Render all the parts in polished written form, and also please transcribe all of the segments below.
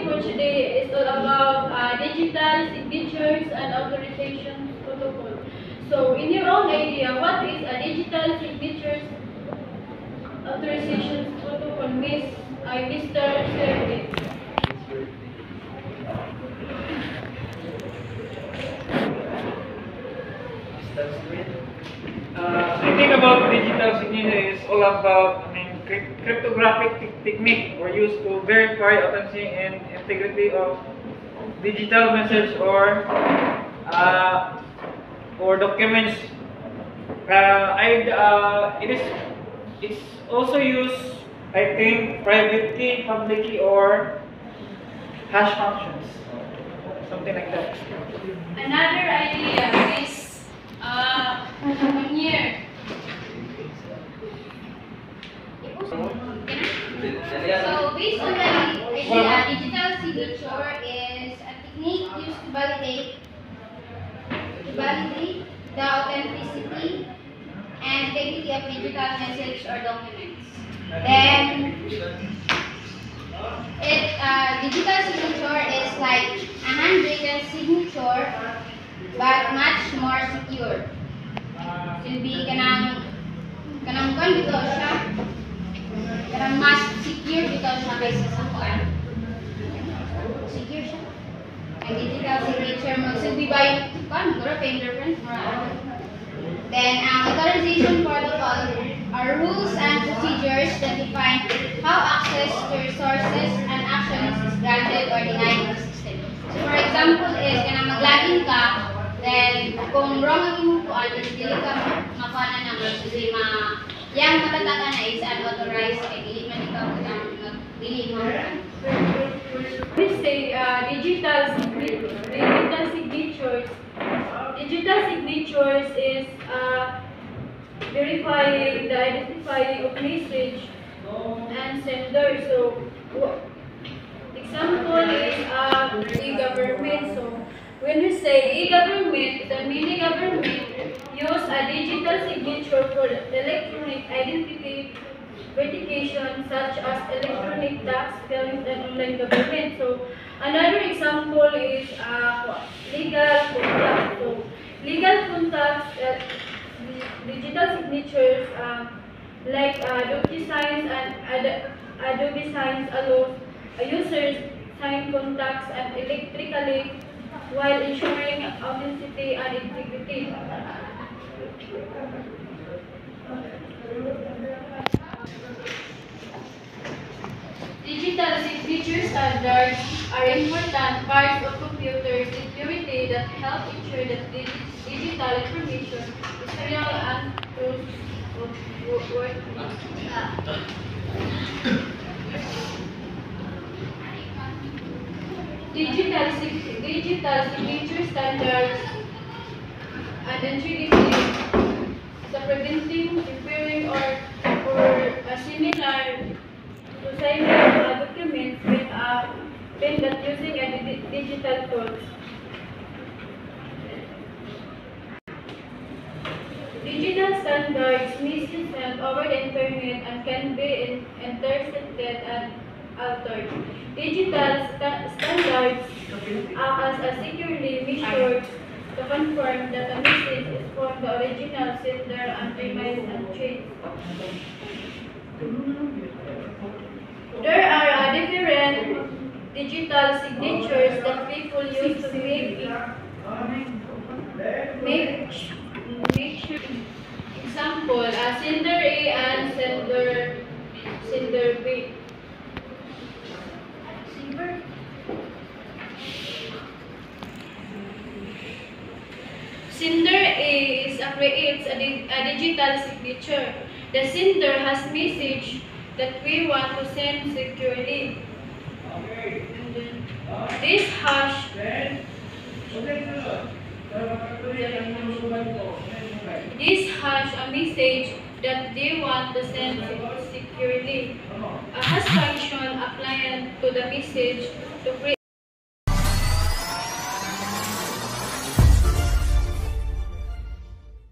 topic for today is all about digital signatures and authorization protocol. So, in your own idea, what is a digital signatures authorization protocol, Mr. Sergey? I think about digital signature is all about, cryptographic technique or used to verify authenticity and integrity of digital message or documents. It's also used, I think, privately, publicly, or hash functions, something like that. Another idea is one year. So, based on the idea, digital signature is a technique used to validate the authenticity and integrity of digital message or documents. Then, digital signature is like a handwritten signature, but much more secure. Silbi kanang kon bitaw siya. Kanang mas secure bitaw siya kaysa sa kuan. Secure siya. Ang digital signature mo silbi ba yung kuan, mura fingerprint, mura. Then, authorization protocol are rules and procedures that define how access to resources and actions is granted or denied in the system. So, for example, is kanang mag-login ka, then kung wrong ang imong kuan, is dili ka makuha na naman, kasi yang matataka na is unauthorized, kaya dili man ikaw dili mo. We say digital signatures is verifying the identity of message and sender. So, example is e-government. So, when we say e-government, the mini government use a digital signature for electronic identity verification, such as electronic tax filings and online government. So, another example is legal contracts. So, legal contracts, digital signatures like DocuSigns and Adobe Signs allows users sign contracts and electrically while ensuring authenticity and integrity. Digital signature standards are important parts of computer security that help ensure that digital information is real and trustworthy. Digital signature standards and integrity sa preventing, preparing, or similar to signing documents when that using a digital tools. Digital standards may be sent over the internet and can be intercepted and altered. Digital standards act as a securely measure to confirm that a message is from the original sender and remains unchanged. There are different digital signatures that people use to make sure. Example, sender A and sender B. Sender A creates a digital signature. The sender has message that we want to send securely. And then this hash a message that they want to send securely. A hash function applied to the message to create.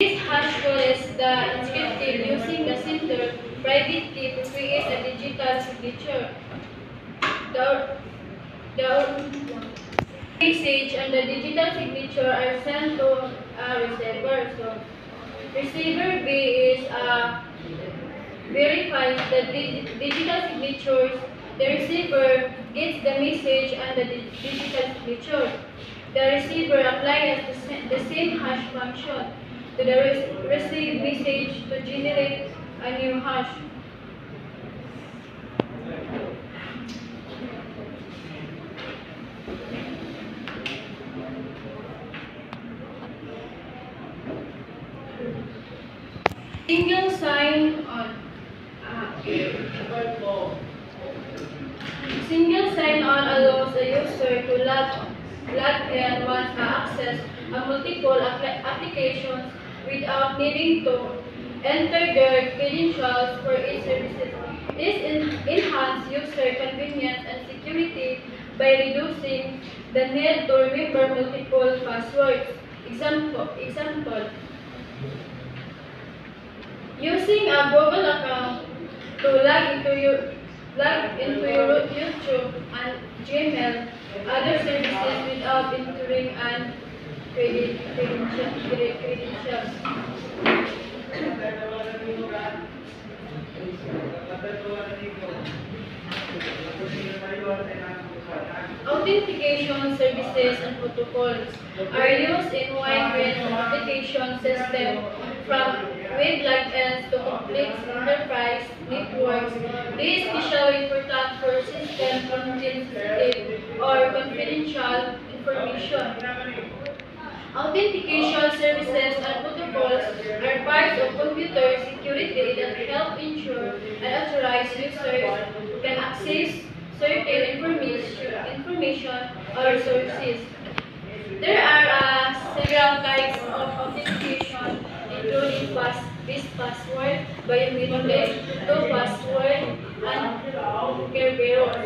This hash code is encrypted using the sender privately to create a digital signature. The message and the digital signature are sent to a receiver. So receiver B is verifies the digital signatures. The receiver gets the message and the digital signature. The receiver applies the same hash function to the received message to generate a new hash. Single sign-on. Single sign-on allows a user to log in once access multiple applications without needing to enter their credentials for each services. This enhances user convenience and security by reducing the need to remember multiple passwords. Example. Using a Google account to log into your YouTube and Gmail, other services without entering an credentials. Authentication services and protocols are used in wide range of application systems, from web logins to complex enterprise networks. This is especially important for systems containing sensitive or confidential information. Authentication services and protocols are parts of computer security that help ensure unauthorized users can access certain information or sources. There are several types of authentication, including password, biometric, two-password, and Kerberos.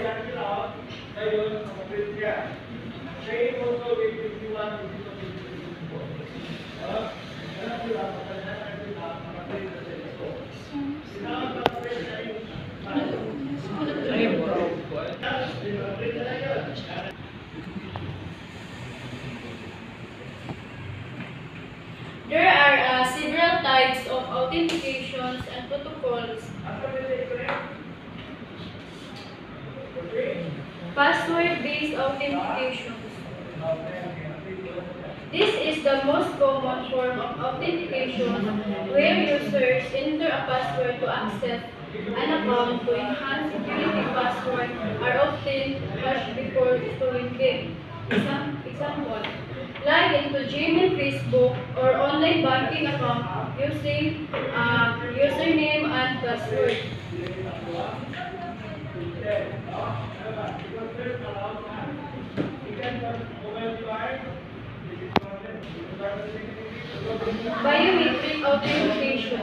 There are several types of authentications and protocols. Password-based authentications. This is the most common form of authentication where users enter a password to access an account. To enhance security, passwords are often hashed before storing them. Example. Log into Gmail, Facebook, or online banking account using username and password. Biometric authentication.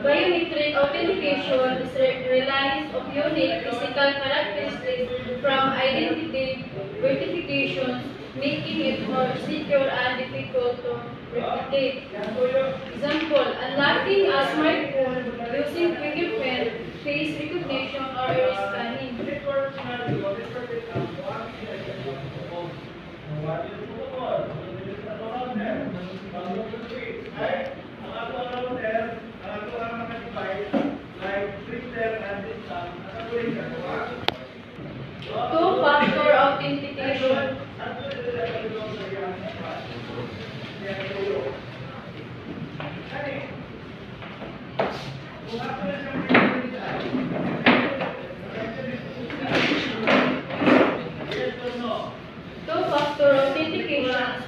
Biometric authentication relies on unique physical characteristics from identity verifications, making it more secure and difficult to replicate. Example, unlocking a smartphone using fingerprint, face recognition, or iris scanning. Two-factor authentication. Two-factor authentication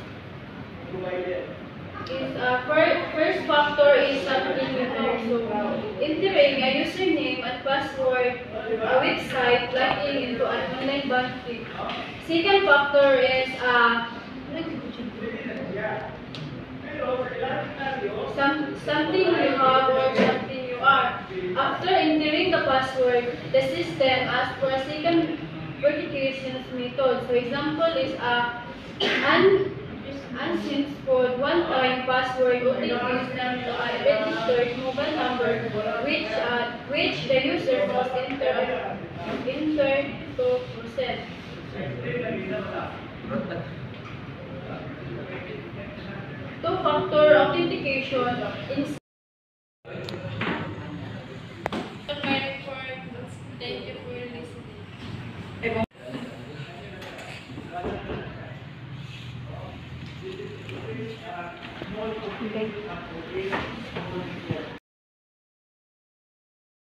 is first factor is something you know. So entering a username and password, a website, logging into an online banking. Second factor is something you have or something you are. After entering the password, the system asks for a second verification method. So example is and SIMS code, one-time password OTP sent to a registered mobile number which the user must enter to process. Two-factor authentication in